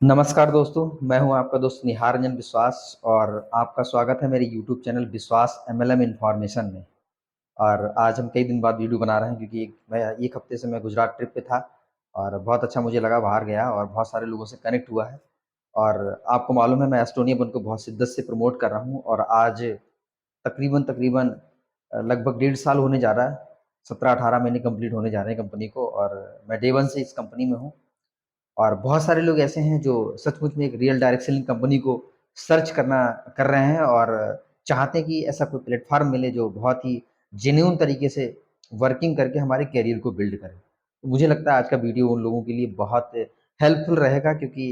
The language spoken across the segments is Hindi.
नमस्कार दोस्तों, मैं हूं आपका दोस्त निहार रंजन विश्वास और आपका स्वागत है मेरे यूट्यूब चैनल विश्वास एमएलएम इन्फॉर्मेशन में। और आज हम कई दिन बाद वीडियो बना रहे हैं क्योंकि मैं एक हफ्ते से मैं गुजरात ट्रिप पे था और बहुत अच्छा मुझे लगा, बाहर गया और बहुत सारे लोगों से कनेक्ट हुआ है। और आपको मालूम है मैं एस्टोनिया वन को बहुत शिद्दत से प्रमोट कर रहा हूँ और आज तकरीबन लगभग 1.5 साल होने जा रहा है। 17-18 महीने कंप्लीट होने जा रहे हैं कंपनी को और मैं डे वन से इस कंपनी में हूँ। और बहुत सारे लोग ऐसे हैं जो सचमुच में एक रियल डायरेक्ट सेलिंग कंपनी को सर्च कर रहे हैं और चाहते हैं कि ऐसा कोई प्लेटफॉर्म मिले जो बहुत ही जेन्युइन तरीके से वर्किंग करके हमारे करियर को बिल्ड करे। तो मुझे लगता है आज का वीडियो उन लोगों के लिए बहुत हेल्पफुल रहेगा क्योंकि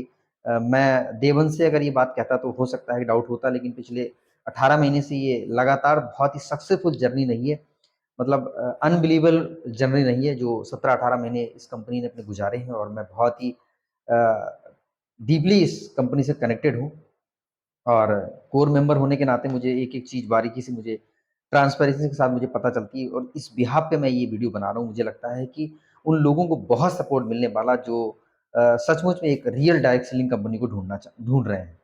मैं डे वन से अगर ये बात कहता तो हो सकता है कि डाउट होता, लेकिन पिछले 18 महीने से ये लगातार बहुत ही सक्सेसफुल जर्नी रही है। मतलब अनबिलीवेबल जर्नी रही है जो 17-18 महीने इस कंपनी ने अपने गुजारे हैं और मैं बहुत ही डीपली इस कंपनी से कनेक्टेड हूँ। और कोर मेंबर होने के नाते मुझे एक-एक चीज़ बारीकी से मुझे ट्रांसपेरेंसी के साथ मुझे पता चलती है और इस बिहाफ़ पे मैं ये वीडियो बना रहा हूँ। मुझे लगता है कि उन लोगों को बहुत सपोर्ट मिलने वाला जो सचमुच में एक रियल डायरेक्ट सेलिंग कंपनी को ढूँढ रहे हैं।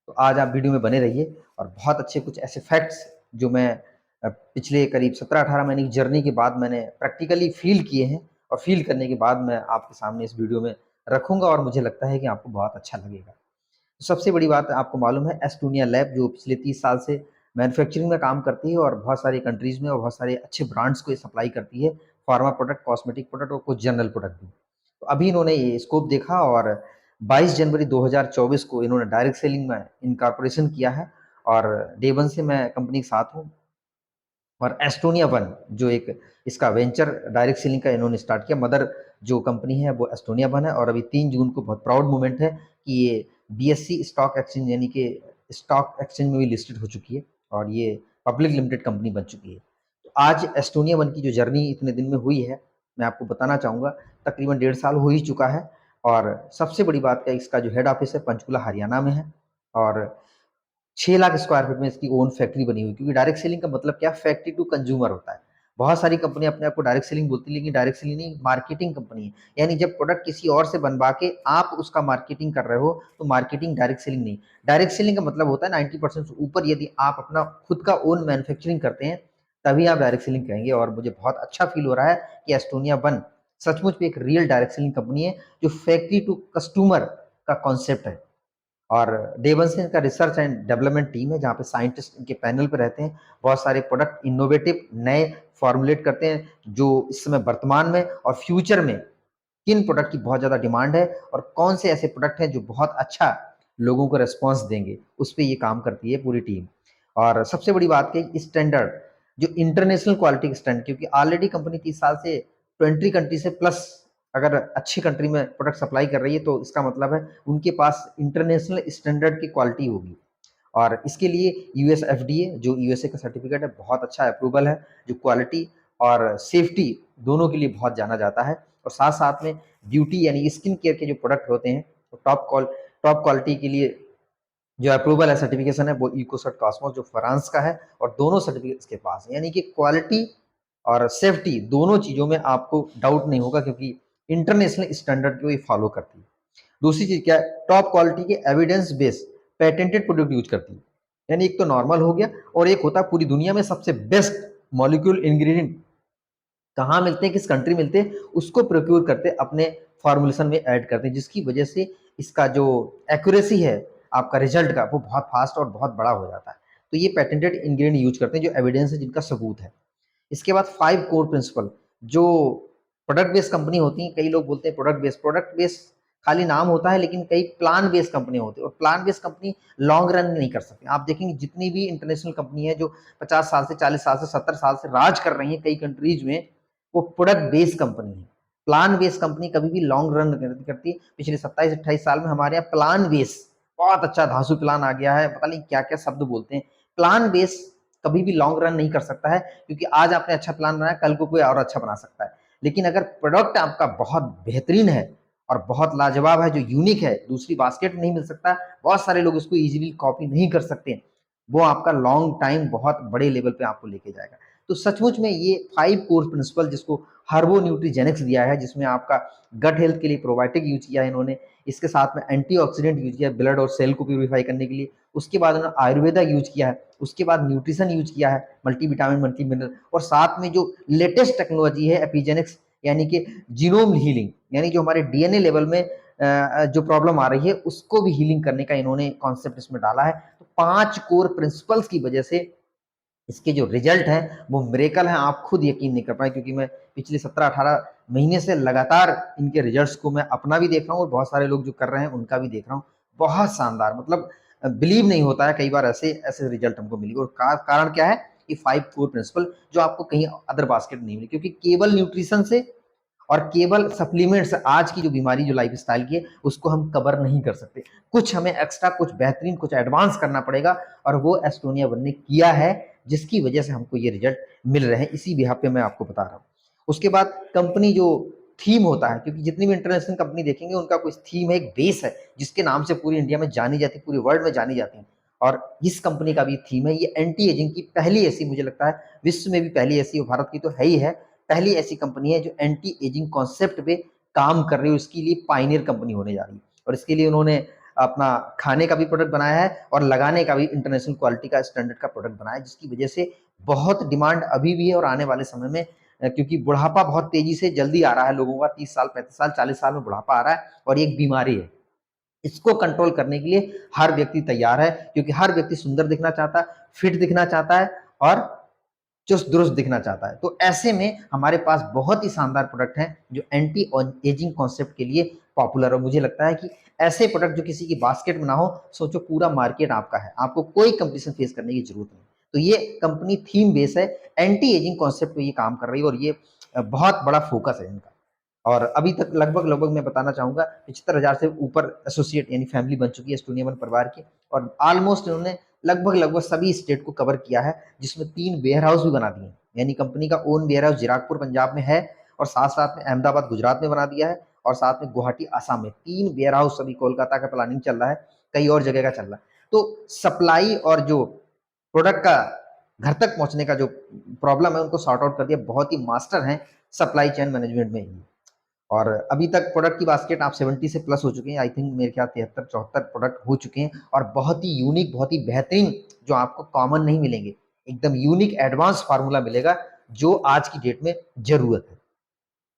तो आज आप वीडियो में बने रहिए और बहुत अच्छे कुछ ऐसे फैक्ट्स जो मैं पिछले करीब 17-18 महीने की जर्नी के बाद मैंने प्रैक्टिकली फ़ील किए हैं और फ़ील करने के बाद मैं आपके सामने इस वीडियो में रखूँगा और मुझे लगता है कि आपको बहुत अच्छा लगेगा। सबसे बड़ी बात आपको मालूम है एस्टोनिया लैब जो पिछले 30 साल से मैन्युफैक्चरिंग में काम करती है और बहुत सारी कंट्रीज़ में और बहुत सारे अच्छे ब्रांड्स को ये सप्लाई करती है, फार्मा प्रोडक्ट, कॉस्मेटिक प्रोडक्ट और कुछ जनरल प्रोडक्ट भी। तो अभी इन्होंने ये स्कोप देखा और 22 जनवरी 2024 को इन्होंने डायरेक्ट सेलिंग में इनकॉर्पोरेशन किया है और डे वन से मैं कंपनी के साथ हूँ। और एस्टोनिया वन जो एक इसका वेंचर डायरेक्ट सेलिंग का इन्होंने स्टार्ट किया। मदर जो कंपनी है वो एस्टोनिया वन है और अभी 3 जून को बहुत प्राउड मोमेंट है कि ये बीएससी स्टॉक एक्सचेंज यानी कि स्टॉक एक्सचेंज में भी लिस्टेड हो चुकी है और ये पब्लिक लिमिटेड कंपनी बन चुकी है। तो आज एस्टोनिया वन की जो जर्नी इतने दिन में हुई है, मैं आपको बताना चाहूँगा। तकरीबन 1.5 साल हो ही चुका है और सबसे बड़ी बात क्या है, इसका जो हेड ऑफिस है पंचकुला हरियाणा में है और 6 लाख स्क्वायर फीट में इसकी ओन फैक्ट्री बनी हुई, क्योंकि डायरेक्ट सेलिंग का मतलब क्या, फैक्ट्री टू कंज्यूमर होता है। बहुत सारी कंपनियां अपने आप को डायरेक्ट सेलिंग बोलती है, लेकिन डायरेक्ट सेलिंग नहीं, मार्केटिंग कंपनी है। यानी जब प्रोडक्ट किसी और से बनवा के आप उसका मार्केटिंग कर रहे हो तो मार्केटिंग, डायरेक्ट सेलिंग नहीं। डायरेक्ट सेलिंग का मतलब होता है 90% से ऊपर यदि आप अपना खुद का ओन मैन्युफैक्चरिंग करते हैं तभी आप डायरेक्ट सेलिंग कहेंगे। और मुझे बहुत अच्छा फील हो रहा है कि एस्टोनिया वन सचमुच में एक रियल डायरेक्ट सेलिंग कंपनी है जो फैक्ट्री टू कस्टमर का कॉन्सेप्ट है। और डेवन से इनका रिसर्च एंड डेवलपमेंट टीम है जहाँ पे साइंटिस्ट इनके पैनल पे रहते हैं। बहुत सारे प्रोडक्ट इनोवेटिव नए फॉर्मुलेट करते हैं जो इस समय वर्तमान में और फ्यूचर में किन प्रोडक्ट की बहुत ज़्यादा डिमांड है और कौन से ऐसे प्रोडक्ट हैं जो बहुत अच्छा लोगों को रिस्पॉन्स देंगे, उस पे ये काम करती है पूरी टीम। और सबसे बड़ी बात है स्टैंडर्ड, जो इंटरनेशनल क्वालिटी स्टैंडर्ड, क्योंकि ऑलरेडी कंपनी 30 साल से 20 कंट्री से प्लस अगर अच्छी कंट्री में प्रोडक्ट सप्लाई कर रही है तो इसका मतलब है उनके पास इंटरनेशनल स्टैंडर्ड की क्वालिटी होगी। और इसके लिए यूएस एफडीए जो यूएसए का सर्टिफिकेट है, बहुत अच्छा अप्रूवल है जो क्वालिटी और सेफ्टी दोनों के लिए बहुत जाना जाता है। और साथ साथ में ब्यूटी यानी स्किन केयर के जो प्रोडक्ट होते हैं वो टॉप क्वालिटी के लिए जो अप्रूवल है, सर्टिफिकेशन है, वो इकोसर्ट कॉस्मोस जो फ्रांस का है और दोनों सर्टिफिकेट इसके पास है। यानी कि क्वालिटी और सेफ्टी दोनों चीज़ों में आपको डाउट नहीं होगा क्योंकि इंटरनेशनल स्टैंडर्ड को ये फॉलो करती है। दूसरी चीज़ क्या है, टॉप क्वालिटी के evidence based patented product use करती है। यानी एक तो नॉर्मल हो गया और एक होता है पूरी दुनिया में सबसे बेस्ट मॉलिक्यूल इंग्रेडिएंट कहाँ मिलते हैं, किस कंट्री मिलते हैं, उसको प्रोक्योर करते हैं, अपने फॉर्मुलेशन में ऐड करते हैं, जिसकी वजह से इसका जो एक्यूरेसी है आपका रिजल्ट का वो बहुत फास्ट और बहुत बड़ा हो जाता है। तो ये पेटेंटेड इंग्रेडिएंट यूज करते हैं जो एविडेंस है, जिनका सबूत है। इसके बाद 5 कोर प्रिंसिपल जो प्रोडक्ट बेस्ड कंपनी होती हैं, कई लोग बोलते हैं प्रोडक्ट बेस्ड खाली नाम होता है, लेकिन कई प्लान बेस्ड कंपनी होती है और plan based company long run में नहीं कर सकती। आप देखेंगे जितनी भी इंटरनेशनल कंपनी है जो 50 साल से, 40 साल से, 70 साल से राज कर रही है कई कंट्रीज में, वो प्रोडक्ट बेस्ड कंपनी है। प्लान बेस्ड कंपनी कभी भी लॉन्ग रन नहीं करती। पिछले 27-28 साल में हमारे यहाँ प्लान बेस्ड बहुत अच्छा धांसू प्लान आ गया है, पता नहीं क्या क्या शब्द बोलते हैं। प्लान बेस्ड कभी भी लॉन्ग रन नहीं कर सकता है क्योंकि आज आपने अच्छा प्लान बनाया, कल को कोई और अच्छा बना सकता है। लेकिन अगर प्रोडक्ट आपका बहुत बेहतरीन है और बहुत लाजवाब है, जो यूनिक है, दूसरी बास्केट में नहीं मिल सकता, बहुत सारे लोग इसको इजीली कॉपी नहीं कर सकते, वो आपका लॉन्ग टाइम बहुत बड़े लेवल पे आपको लेके जाएगा। तो सचमुच में ये 5 कोर प्रिंसिपल जिसको हर्बो न्यूट्रीजेनिक्स दिया है, जिसमें आपका गट हेल्थ के लिए प्रोबायोटिक यूज किया है इन्होंने, इसके साथ में एंटीऑक्सीडेंट यूज किया है ब्लड और सेल को प्यूरिफाई करने के लिए, उसके बाद उन्होंने आयुर्वेदा यूज किया है, उसके बाद न्यूट्रिशन यूज किया है, मल्टीविटामिन मल्टी मिनरल, और साथ में जो लेटेस्ट टेक्नोलॉजी है एपिजेनिक्स, यानी कि जीनोम हीलिंग, यानी जो हमारे डीएनए लेवल में जो प्रॉब्लम आ रही है उसको भी हीलिंग करने का इन्होंने कॉन्सेप्ट इसमें डाला है। तो 5 कोर प्रिंसिपल्स की वजह से इसके जो रिजल्ट हैं वो मिरेकल हैं, आप खुद यकीन नहीं कर पाए, क्योंकि मैं पिछले 17-18 महीने से लगातार इनके रिजल्ट्स को मैं अपना भी देख रहा हूँ और बहुत सारे लोग जो कर रहे हैं उनका भी देख रहा हूँ। बहुत शानदार, मतलब बिलीव नहीं होता है कई बार ऐसे ऐसे रिजल्ट हमको मिले। और कारण क्या है कि 5 कोर प्रिंसिपल जो आपको कहीं अदर बास्केट नहीं मिली, क्योंकि केवल न्यूट्रिशन से और केवल सप्लीमेंट से आज की जो बीमारी जो लाइफ स्टाइल की है उसको हम कवर नहीं कर सकते। कुछ हमें एक्स्ट्रा, कुछ बेहतरीन, कुछ एडवांस करना पड़ेगा, और वो एस्टोनिया वन ने किया है, जिसकी वजह से हमको ये रिजल्ट मिल रहे हैं। इसी बिहाफ पे मैं आपको बता रहा हूँ। उसके बाद कंपनी जो थीम होता है, क्योंकि जितनी भी इंटरनेशनल कंपनी देखेंगे उनका कुछ थीम है, एक बेस है जिसके नाम से पूरी इंडिया में जानी जाती है, पूरे वर्ल्ड में जानी जाती है। और इस कंपनी का भी थीम है, ये एंटी एजिंग की पहली ऐसी, मुझे लगता है विश्व में भी पहली ऐसी, और भारत की तो है ही है, पहली ऐसी कंपनी है जो एंटी एजिंग कॉन्सेप्ट पे काम कर रही है। उसके लिए पायनियर कंपनी होने जा रही है, और इसके लिए उन्होंने अपना खाने का भी प्रोडक्ट बनाया है और लगाने का भी इंटरनेशनल क्वालिटी का स्टैंडर्ड का प्रोडक्ट बनाया है, जिसकी वजह से बहुत डिमांड अभी भी है और आने वाले समय में, क्योंकि बुढ़ापा बहुत तेजी से जल्दी आ रहा है लोगों का, 30 साल 35 साल 40 साल में बुढ़ापा आ रहा है और ये एक बीमारी है। इसको कंट्रोल करने के लिए हर व्यक्ति तैयार है, क्योंकि हर व्यक्ति सुंदर दिखना चाहता है, फिट दिखना चाहता है और चुस्त दुरुस्त दिखना चाहता है। तो ऐसे में हमारे पास बहुत ही शानदार प्रोडक्ट हैं जो एंटी एजिंग कॉन्सेप्ट के लिए पॉपुलर, और मुझे लगता है कि ऐसे प्रोडक्ट जो किसी की बास्केट में ना हो, सोचो पूरा मार्केट आपका है, आपको कोई कंपटीशन फेस करने की जरूरत नहीं। तो ये कंपनी थीम बेस है, एंटी एजिंग कॉन्सेप्ट पे ये काम कर रही है, और ये बहुत बड़ा फोकस है इनका। और अभी तक लगभग लगभग मैं बताना चाहूंगा 75,000 से ऊपर एसोसिएट यानी फैमिली बन चुकी है एस्टोनिया वन परिवार की, और ऑलमोस्ट इन्होंने लगभग लगभग सभी स्टेट को कवर किया है, जिसमें 3 वेयर हाउस भी बना दिए, यानी कंपनी का ओन वेयर हाउस जीराकपुर पंजाब में है, और साथ साथ में अहमदाबाद गुजरात में बना दिया है, और साथ में गुवाहाटी आसाम में 3 वेयर हाउस, अभी कोलकाता का प्लानिंग चल रहा है, कई और जगह का चल रहा है। तो सप्लाई और जो प्रोडक्ट का घर तक पहुंचने का जो प्रॉब्लम है उनको सॉर्ट आउट कर दिया, बहुत ही मास्टर हैं सप्लाई चेन मैनेजमेंट में ही। और अभी तक प्रोडक्ट की बास्केट आप 70 से प्लस हो चुके हैं, आई थिंक मेरे ख्याल 73-74 प्रोडक्ट हो चुके हैं, और बहुत ही यूनिक, बहुत ही बेहतरीन, जो आपको कॉमन नहीं मिलेंगे, एकदम यूनिक एडवांस फार्मूला मिलेगा जो आज की डेट में जरूरत है।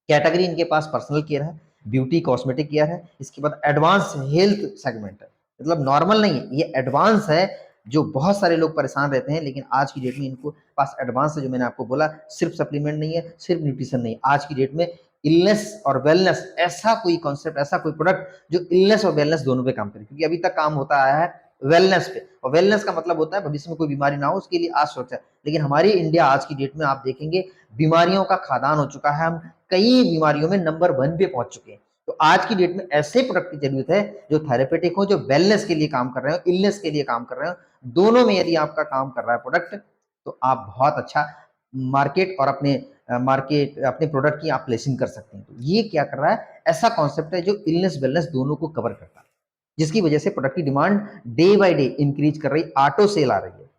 कैटेगरी इनके पास पर्सनल केयर है, ब्यूटी कॉस्मेटिक केयर है, इसके बाद एडवांस हेल्थ सेगमेंट है, मतलब नॉर्मल नहीं है, ये एडवांस है, जो बहुत सारे लोग परेशान रहते हैं, लेकिन आज की डेट में इनको पास एडवांस है, जो मैंने आपको बोला, सिर्फ सप्लीमेंट नहीं है, सिर्फ न्यूट्रिशन नहीं, आज की डेट में इलनेस और वेलनेस, ऐसा कोई कॉन्सेप्ट, ऐसा कोई प्रोडक्ट जो इलनेस और वेलनेस दोनों पे काम करे, क्योंकि अभी तक काम होता आया है वेलनेस पे, और वेलनेस का मतलब होता है भविष्य में कोई बीमारी ना हो उसके लिए आज सुरक्षा। लेकिन हमारी इंडिया आज की डेट में आप देखेंगे बीमारियों का खादान हो चुका है, हम कई बीमारियों में नंबर 1 पे पहुंच चुके हैं। तो आज की डेट में ऐसे प्रोडक्ट की जरूरत है जो थेरेपेटिक हो, जो वेलनेस के लिए काम कर रहे हो, इलनेस के लिए काम कर रहे हो, दोनों में यदि आपका काम कर रहा है प्रोडक्ट, तो आप बहुत अच्छा मार्केट और अपने प्रोडक्ट की आप प्लेसिंग कर सकते हैं। तो ये क्या कर रहा है, ऐसा कॉन्सेप्ट है जो इलनेस वेलनेस दोनों को कवर करता है, जिसकी वजह से प्रोडक्ट की demand day by day increase कर रही, ऑटो सेल आ रही है।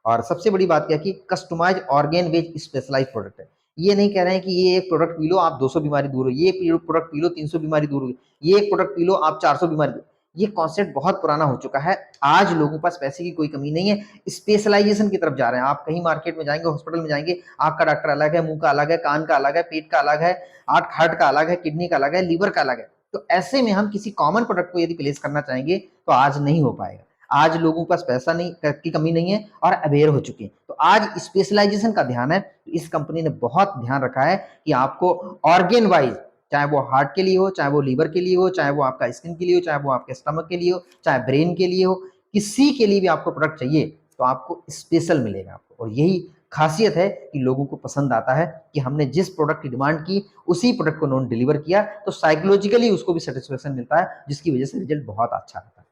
और सबसे बड़ी बात क्या कि customize organ based specialize product है। ये नहीं कह रहे हैं कि ये एक प्रोडक्ट पी लो आप 200 बीमारी दूर हो, ये प्रोडक्ट पी लो 300 बीमारी दूर हो, ये एक प्रोडक्ट पी लो आप 400 बीमारी दूर। ये कॉन्सेप्ट बहुत पुराना हो चुका है, आज लोगों के पास पैसे की कोई कमी नहीं है, स्पेशलाइजेशन की तरफ जा रहे हैं। आप कहीं मार्केट में जाएंगे, हॉस्पिटल में जाएंगे, आंख का डॉक्टर अलग है, मुंह का अलग है, कान का अलग है, पेट का अलग है, हार्ट का अलग है, किडनी का अलग है, लीवर का अलग है। तो ऐसे में हम किसी कॉमन प्रोडक्ट को यदि प्लेस करना चाहेंगे तो आज नहीं हो पाएगा। आज लोगों के पास पैसा नहीं की कमी नहीं है और अवेयर हो चुके हैं, तो आज स्पेशलाइजेशन का ध्यान है। तो इस कंपनी ने बहुत ध्यान रखा है कि आपको ऑर्गेन वाइज, चाहे वो हार्ट के लिए हो, चाहे वो लीवर के लिए हो, चाहे वो आपका स्किन के लिए हो, चाहे वो आपके स्टमक के लिए हो, चाहे ब्रेन के लिए हो, किसी के लिए भी आपको प्रोडक्ट चाहिए तो आपको स्पेशल मिलेगा आपको। और यही खासियत है कि लोगों को पसंद आता है कि हमने जिस प्रोडक्ट की डिमांड की उसी प्रोडक्ट को उन्होंने डिलीवर किया, तो साइकोलॉजिकली उसको भी सेटिस्फेक्शन मिलता है, जिसकी वजह से रिजल्ट बहुत अच्छा आता है।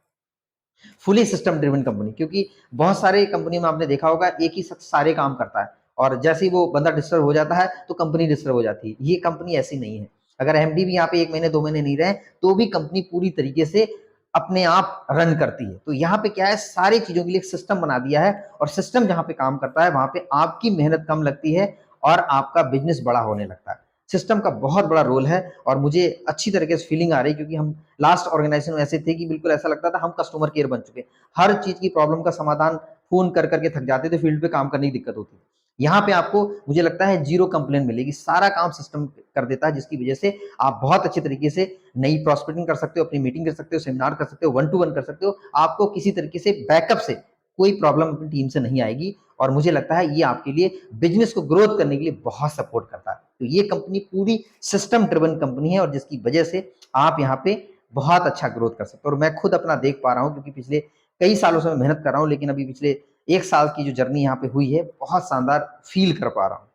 फुली सिस्टम ड्रिवन कंपनी, क्योंकि बहुत सारे कंपनी में आपने देखा होगा एक ही शख्स सारे काम करता है, और जैसे ही वो बंदा डिस्टर्ब हो जाता है तो कंपनी डिस्टर्ब हो जाती है। ये कंपनी ऐसी नहीं है, अगर एमडी भी यहाँ पे 1 महीने 2 महीने नहीं रहे तो भी कंपनी पूरी तरीके से अपने आप रन करती है। तो यहाँ पे क्या है, सारी चीजों के लिए एक सिस्टम बना दिया है, और सिस्टम जहाँ पे काम करता है वहां पे आपकी मेहनत कम लगती है और आपका बिजनेस बड़ा होने लगता है। सिस्टम का बहुत बड़ा रोल है और मुझे अच्छी तरीके से फीलिंग आ रही है क्योंकि हम लास्ट ऑर्गेनाइजेशन में ऐसे थे कि बिल्कुल ऐसा लगता था हम कस्टमर केयर बन चुके। हर चीज़ की प्रॉब्लम का समाधान फ़ोन कर के थक जाते थे, फील्ड पे काम करने की दिक्कत होती। यहाँ पे आपको मुझे लगता है ज़ीरो कंप्लेंट मिलेगी, सारा काम सिस्टम कर देता है जिसकी वजह से आप बहुत अच्छे तरीके से नई प्रॉस्पेक्टिंग कर सकते हो, अपनी मीटिंग कर सकते हो, सेमिनार कर सकते हो, वन टू वन कर सकते हो। आपको किसी तरीके से बैकअप से कोई प्रॉब्लम अपनी टीम से नहीं आएगी और मुझे लगता है ये आपके लिए बिज़नेस को ग्रोथ करने के लिए बहुत सपोर्ट करता है। तो ये कंपनी पूरी सिस्टम ड्रिवन कंपनी है और जिसकी वजह से आप यहाँ पे बहुत अच्छा ग्रोथ कर सकते हो और मैं खुद अपना देख पा रहा हूँ क्योंकि पिछले कई सालों से मैं मेहनत कर रहा हूँ, लेकिन अभी पिछले 1 साल की जो जर्नी यहाँ पे हुई है, बहुत शानदार फ़ील कर पा रहा हूँ।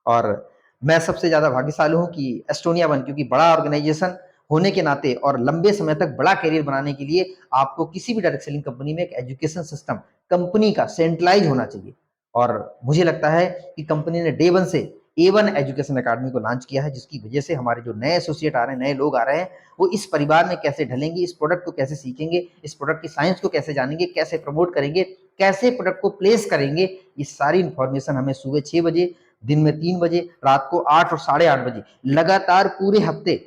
और मैं सबसे ज़्यादा भाग्यशाली हूँ कि एस्टोनिया वन क्योंकि बड़ा ऑर्गेनाइज़ेशन होने के नाते और लंबे समय तक बड़ा करियर बनाने के लिए आपको किसी भी डायरेक्ट सेलिंग कंपनी में एक एजुकेशन सिस्टम कंपनी का सेंट्रलाइज़ होना चाहिए। और मुझे लगता है कि कंपनी ने डे वन से ए1 एजुकेशन अकादमी को लॉन्च किया है, जिसकी वजह से हमारे जो नए एसोसिएट आ रहे हैं, नए लोग आ रहे हैं, वो इस परिवार में कैसे ढलेंगे, इस प्रोडक्ट को कैसे सीखेंगे, इस प्रोडक्ट की साइंस को कैसे जानेंगे, कैसे प्रमोट करेंगे, कैसे प्रोडक्ट को प्लेस करेंगे, ये सारी इन्फॉर्मेशन हमें सुबह 6 बजे, दिन में 3 बजे, रात को 8 और साढ़े 8 बजे लगातार पूरे हफ्ते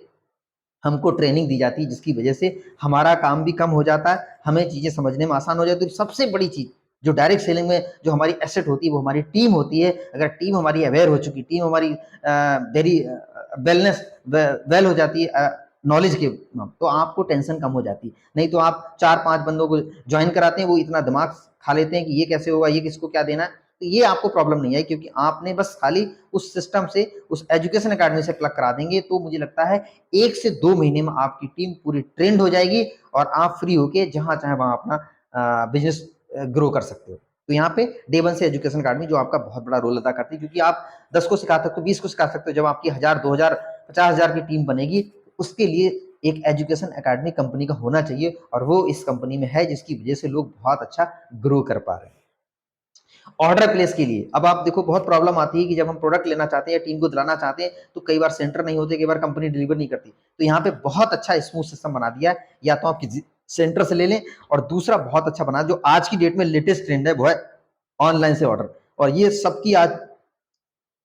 हमको ट्रेनिंग दी जाती है, जिसकी वजह से हमारा काम भी कम हो जाता है, हमें चीज़ें समझने में आसान हो जाती है। सबसे बड़ी चीज़ जो डायरेक्ट सेलिंग में जो हमारी एसेट होती है वो हमारी टीम होती है। अगर टीम हमारी अवेयर हो चुकी, टीम हमारी वेरी वेलनेस वेल हो जाती है नॉलेज के, तो आपको टेंशन कम हो जाती है। नहीं तो आप 4-5 बंदों को जॉइन कराते हैं, वो इतना दिमाग खा लेते हैं कि ये कैसे होगा, ये किसको क्या देना है, तो ये आपको प्रॉब्लम नहीं आई क्योंकि आपने बस खाली उस सिस्टम से, उस एजुकेशन अकादमी से प्लग करा देंगे, तो मुझे लगता है 1 से 2 महीने में आपकी टीम पूरी ट्रेंड हो जाएगी और आप फ्री होके जहाँ चाहे वहाँ अपना बिज़नेस ग्रो कर सकते हो। तो यहाँ पे डे वन से एजुकेशन अकादमी जो आपका बहुत बड़ा रोल अदा करती है क्योंकि आप 10 को सिखा सकते हो, 20 को सिखा सकते हो। जब आपकी 1000, 2000, 50,000 की टीम बनेगी, उसके लिए एक एजुकेशन अकादमी कंपनी का होना चाहिए और वो इस कंपनी में है जिसकी वजह से लोग बहुत अच्छा ग्रो कर पा रहे हैं। ऑर्डर प्लेस के लिए अब आप देखो बहुत प्रॉब्लम आती है कि जब हम प्रोडक्ट लेना चाहते हैं या टीम को दिलाना चाहते हैं तो कई बार सेंटर नहीं होते, कई बार कंपनी डिलीवर नहीं करती। तो यहाँ पे बहुत अच्छा स्मूथ सिस्टम बना दिया है, या तो आप किसी सेंटर से ले लें और दूसरा बहुत अच्छा बना जो आज की डेट में लेटेस्ट ट्रेंड है वो है ऑनलाइन से ऑर्डर। और ये सबकी आज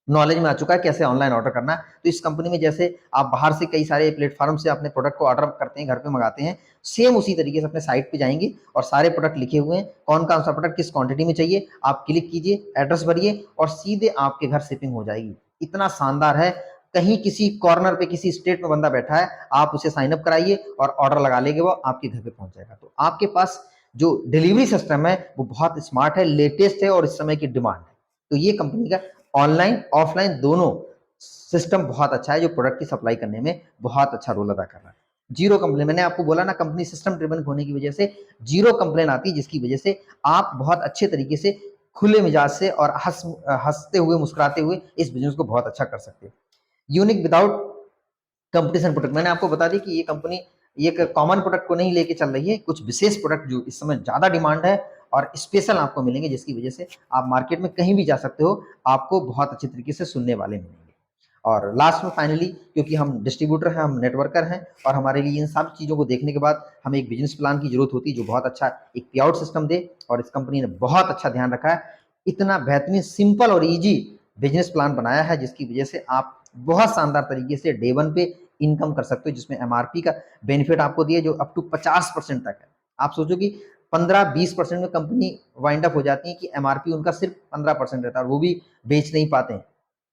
नॉलेज में आ चुका है कैसे ऑनलाइन ऑर्डर करना है। तो इस कंपनी में जैसे आप बाहर से कई सारे प्लेटफॉर्म से अपने प्रोडक्ट को ऑर्डर करते हैं, घर पे मंगाते हैं, सेम उसी तरीके से अपने साइट पे जाएंगे और सारे प्रोडक्ट लिखे हुए हैं, कौन कौन सा प्रोडक्ट किस क्वांटिटी में चाहिए, आप क्लिक कीजिए, एड्रेस भरिए और सीधे आपके घर शिपिंग हो जाएगी। इतना शानदार है, कहीं किसी कॉर्नर पे किसी स्टेट में बंदा बैठा है, आप उसे साइन अप कराइए और ऑर्डर लगा लेंगे, वो आपके घर पे पहुंच जाएगा। तो आपके पास जो डिलीवरी सिस्टम है वो बहुत स्मार्ट है, लेटेस्ट है और इस समय की डिमांड है। तो ये कंपनी का ऑनलाइन ऑफलाइन दोनों सिस्टम बहुत अच्छा है जो प्रोडक्ट की सप्लाई करने में बहुत अच्छा रोल अदा कर रहा है। जीरो कंप्लेन, मैंने आपको बोला ना कंपनी सिस्टम ड्रिवन होने की वजह से जीरो कंप्लेन आती है, जिसकी वजह से आप बहुत अच्छे तरीके से खुले मिजाज से और हंसते हुए मुस्कुराते हुए इस बिजनेस को बहुत अच्छा कर सकते हो। यूनिक विदाउट कंपटीशन प्रोडक्ट, मैंने आपको बता दी कि ये कंपनी ये एक कॉमन प्रोडक्ट को नहीं लेके चल रही है, कुछ विशेष प्रोडक्ट जो इस समय ज्यादा डिमांड है और स्पेशल आपको मिलेंगे, जिसकी वजह से आप मार्केट में कहीं भी जा सकते हो, आपको बहुत अच्छे तरीके से सुनने वाले मिलेंगे। और लास्ट में फाइनली, क्योंकि हम डिस्ट्रीब्यूटर हैं, हम नेटवर्कर हैं और हमारे लिए इन सब चीज़ों को देखने के बाद हमें एक बिजनेस प्लान की जरूरत होती है जो बहुत अच्छा एक पे आउट सिस्टम दे, और इस कंपनी ने बहुत अच्छा ध्यान रखा है। इतना बेहतरीन सिंपल और इजी बिजनेस प्लान बनाया है जिसकी वजह से आप बहुत शानदार तरीके से डे वन पे इनकम कर सकते हो, जिसमें एमआरपी का बेनिफिट आपको दिए जो अप टू 50% तक है। आप सोचो कि 15-20% में कंपनी वाइंड अप हो जाती है कि एमआरपी उनका सिर्फ 15% रहता है और वो भी बेच नहीं पाते हैं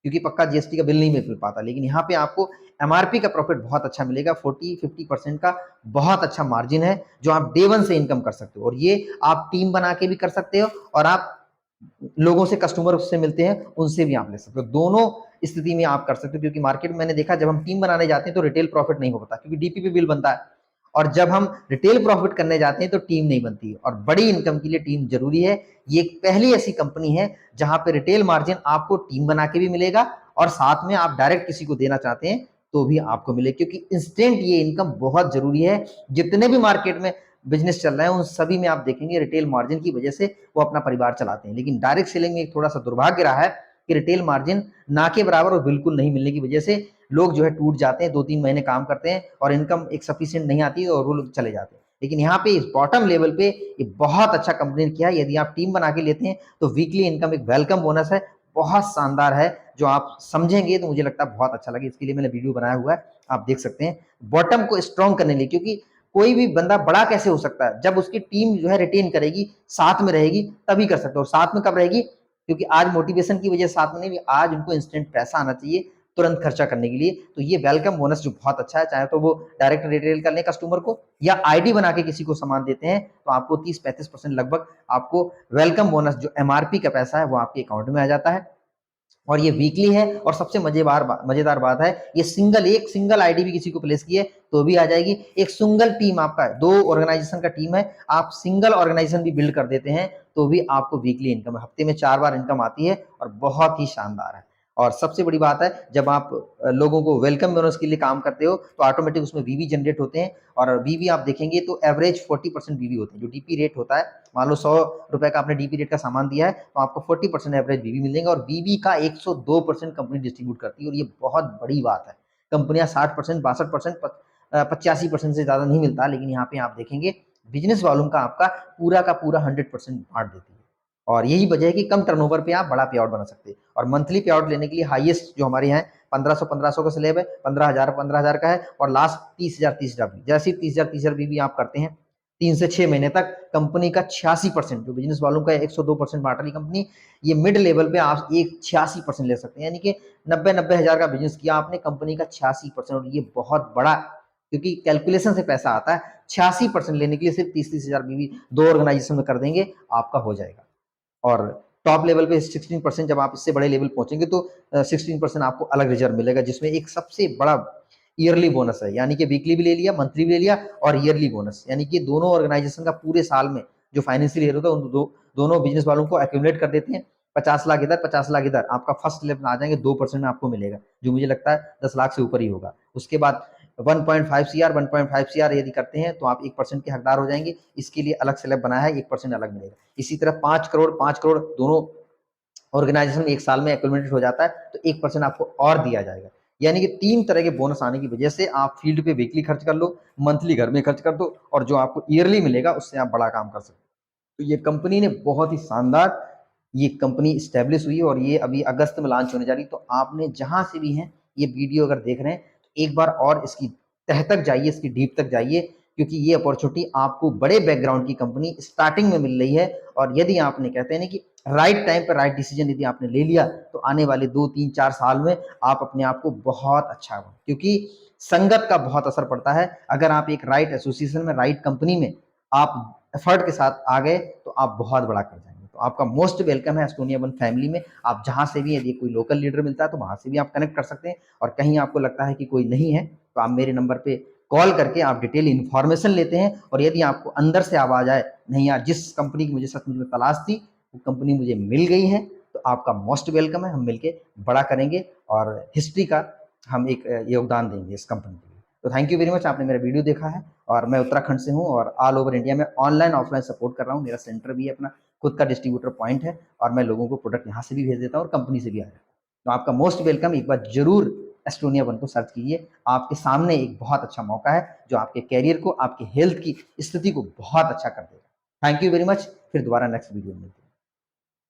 क्योंकि पक्का जीएसटी का बिल नहीं मिल पाता। लेकिन यहाँ पे आपको एमआरपी का प्रॉफिट बहुत अच्छा मिलेगा, 40-50% का बहुत अच्छा मार्जिन है जो आप डे वन से इनकम कर सकते हो। और ये आप टीम बना के भी कर सकते हो और आप लोगों से कस्टमर उससे मिलते हैं उनसे भी आप ले सकते हो, दोनों स्थिति में आप कर सकते हो। क्योंकि मार्केट में मैंने देखा जब हम टीम बनाने जाते हैं तो रिटेल प्रॉफिट नहीं हो पाता क्योंकि डीपी पे बिल बनता है, और जब हम रिटेल प्रॉफिट करने जाते हैं तो टीम नहीं बनती और बड़ी इनकम के लिए टीम जरूरी है। ये एक पहली ऐसी कंपनी है जहां पे रिटेल मार्जिन आपको टीम बना के भी मिलेगा और साथ में आप डायरेक्ट किसी को देना चाहते हैं तो भी आपको मिले, क्योंकि इंस्टेंट ये इनकम बहुत जरूरी है। जितने भी मार्केट में बिजनेस चल रहे हैं उन सभी में आप देखेंगे रिटेल मार्जिन की वजह से वो अपना परिवार चलाते हैं। लेकिन डायरेक्ट सेलिंग में एक थोड़ा सा दुर्भाग्य रहा है कि रिटेल मार्जिन ना के बराबर और बिल्कुल नहीं मिलने की वजह से लोग जो है टूट जाते हैं, 2-3 महीने काम करते हैं और इनकम एक सफिशिएंट नहीं आती और वो लोग चले जाते हैं। लेकिन यहाँ पे इस बॉटम लेवल पे ये बहुत अच्छा कंपनी ने किया है। यदि आप टीम बना के लेते हैं तो वीकली इनकम एक वेलकम बोनस है, बहुत शानदार है। जो आप समझेंगे तो मुझे लगता है बहुत अच्छा लगे, इसके लिए मैंने वीडियो बनाया हुआ है, आप देख सकते हैं। बॉटम को स्ट्रॉन्ग करने के लिए, क्योंकि कोई भी बंदा बड़ा कैसे हो सकता है, जब उसकी टीम जो है रिटेन करेगी, साथ में रहेगी, तभी कर सकते हो। और साथ में कब रहेगी, क्योंकि आज मोटिवेशन की वजह से साथ में नहीं, आज उनको इंस्टेंट पैसा आना चाहिए तुरंत खर्चा करने के लिए। तो ये वेलकम बोनस जो बहुत अच्छा है, चाहे तो वो डायरेक्ट रिटेल कर ले कस्टमर को, या आईडी बना के किसी को सामान देते हैं, तो आपको 30-35% लगभग आपको वेलकम बोनस जो एमआरपी का पैसा है वो आपके अकाउंट में आ जाता है। और ये वीकली है, और सबसे मजेदार बात है, ये एक सिंगल आईडी भी किसी को प्लेस की है तो भी आ जाएगी। एक सिंगल टीम आपका है, 2 ऑर्गेनाइजेशन का टीम है, आप सिंगल ऑर्गेनाइजेशन भी बिल्ड कर देते हैं तो भी आपको वीकली इनकम, हफ्ते में 4 बार इनकम आती है, और बहुत ही शानदार है। और सबसे बड़ी बात है, जब आप लोगों को वेलकम बोनस के लिए काम करते हो तो ऑटोमेटिक उसमें वीवी जनरेट होते हैं, और वीवी आप देखेंगे तो एवरेज 40% वीवी होते हैं। जो डीपी रेट होता है, मान लो 100 रुपए का आपने डीपी रेट का सामान दिया है, तो आपको 40% एवरेज वीवी मिलेंगे, और वीवी का 102% कंपनी डिस्ट्रीब्यूट करती है, और ये बहुत बड़ी बात है। कंपनियां 60%, 62%, 85% से ज्यादा नहीं मिलता, लेकिन यहाँ पे आप देखेंगे बिजनेस वॉल्यूम का आपका पूरा का पूरा 100% बांट देती है। और यही वजह है कि कम टर्नओवर पे आप बड़ा पे आउट बना सकते हैं। और मंथली पे आउट लेने के लिए हाईएस्ट जो हमारे यहाँ 1500 का स्लैब है, 15,000 का है, और लास्ट 30,000 भी। जैसे 30,000 भी आप करते हैं 3 से 6 महीने तक, कंपनी का 86%, जो बिजनेस वालों का 102% बांट रही कंपनी, ये मिड लेवल पे आप एक 86% ले सकते हैं। यानी कि 90 हजार का बिजनेस किया आपने, कंपनी का 86%, और ये बहुत बड़ा, क्योंकि कैलकुलेशन से पैसा आता है। 86% लेने के लिए सिर्फ 30-30 हजार भी 2 ऑर्गेनाइजेशन में कर देंगे, आपका हो जाएगा। और टॉप लेवल पे 16%, जब आप इससे बड़े लेवल पहुंचेंगे तो 16% आपको अलग रिजर्व मिलेगा, जिसमें एक सबसे बड़ा ईयरली बोनस है। यानी कि वीकली भी ले लिया, मंथली भी ले लिया, और ईयरली बोनस, यानी कि दोनों ऑर्गेनाइजेशन का पूरे साल में जो फाइनेंशियल ईयर होता है, उन दोनों बिजनेस वालों को एक्यूमुलेट कर देते हैं। 50 लाख इधर, 50 लाख इधर, आपका फर्स्ट लेवल आ जाएंगे, 2% में आपको मिलेगा, जो मुझे लगता है 10 लाख से ऊपर ही होगा। उसके बाद 1.5 CR यदि करते हैं तो आप 1% के हकदार हो जाएंगे। इसके लिए अलग स्लैब बनाया है, 1% अलग मिलेगा। इसी तरह 5 करोड़ दोनों ऑर्गेनाइजेशन एक साल में एक्यूमुलेटेड हो जाता है, तो 1% आपको और दिया जाएगा। यानी कि 3 तरह के बोनस आने की वजह से आप फील्ड पे वीकली खर्च कर लो, मंथली घर में खर्च कर दो, और जो आपको ईयरली मिलेगा उससे आप बड़ा काम कर सकते हो। तो ये कंपनी ने बहुत ही शानदार, ये कंपनी स्टैब्लिश हुई है, और ये अभी अगस्त में लॉन्च होने जा रही है। तो आपने जहां से भी हैं ये वीडियो अगर देख रहे हैं, तो एक बार और इसकी तह तक जाइए, इसकी डीप तक जाइए, क्योंकि ये अपॉर्चुनिटी आपको बड़े बैकग्राउंड की कंपनी स्टार्टिंग में मिल रही है। और यदि आपने, कहते हैं ना कि राइट टाइम पर राइट डिसीजन यदि आपने ले लिया, तो आने वाले 2-3-4 साल में आप अपने आप को बहुत अच्छा बनो, क्योंकि संगत का बहुत असर पड़ता है। अगर आप एक राइट एसोसिएशन में, राइट कंपनी में आप एफर्ट के साथ आ गए, तो आप बहुत बड़ा कर जाएंगे। तो आपका मोस्ट वेलकम है एस्टोनिया वन फैमिली में। आप जहां से भी, यदि कोई लोकल लीडर मिलता है तो वहां से भी आप कनेक्ट कर सकते हैं, और कहीं आपको लगता है कि कोई नहीं है, तो आप मेरे नंबर पे कॉल करके आप डिटेल इन्फॉर्मेशन लेते हैं। और यदि आपको अंदर से आवाज आए, नहीं यार, जिस कंपनी की मुझे सचमुच में तलाश थी वो कंपनी मुझे मिल गई है, तो आपका मोस्ट वेलकम है। हम मिलके बड़ा करेंगे, और हिस्ट्री का हम एक योगदान देंगे इस कंपनी के लिए। तो थैंक यू वेरी मच, आपने मेरा वीडियो देखा है। और मैं उत्तराखंड से हूँ, और ऑल ओवर इंडिया में ऑनलाइन ऑफलाइन सपोर्ट कर रहा हूँ। मेरा सेंटर भी है, अपना खुद का डिस्ट्रीब्यूटर पॉइंट है, और मैं लोगों को प्रोडक्ट यहाँ से भी भेज देता हूँ और कंपनी से भी आ जाता हूँ। तो आपका मोस्ट वेलकम, एक बार जरूर एस्टोनिया वन को सर्च कीजिए। आपके सामने एक बहुत अच्छा मौका है, जो आपके कैरियर को, आपके हेल्थ की स्थिति को बहुत अच्छा कर देगा। थैंक यू वेरी मच, फिर दोबारा नेक्स्ट वीडियो में मिलते हैं।